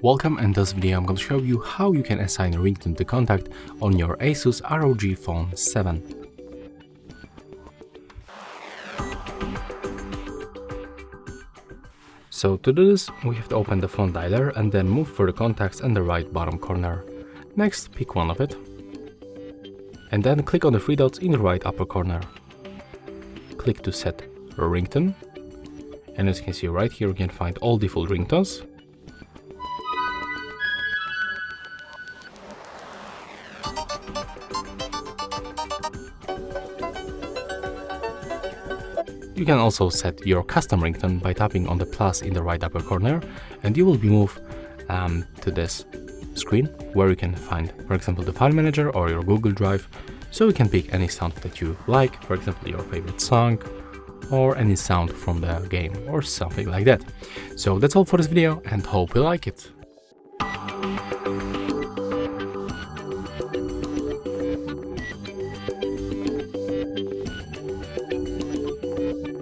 Welcome. In this video I'm going to show you how you can assign a ringtone to contact on your ASUS ROG Phone 7. So to do this, we have to open the phone dialer and then move for the contacts in the right bottom corner. Next, pick one of it. And then click on the three dots in the right upper corner. Click to set ringtone. And as you can see right here, you can find all default ringtones. You can also set your custom ringtone by tapping on the plus in the right upper corner, and you will be moved to this screen where you can find, for example, the file manager or your Google Drive, so you can pick any sound that you like, for example, your favorite song or any sound from the game or something like that. So that's all for this video and hope you like it.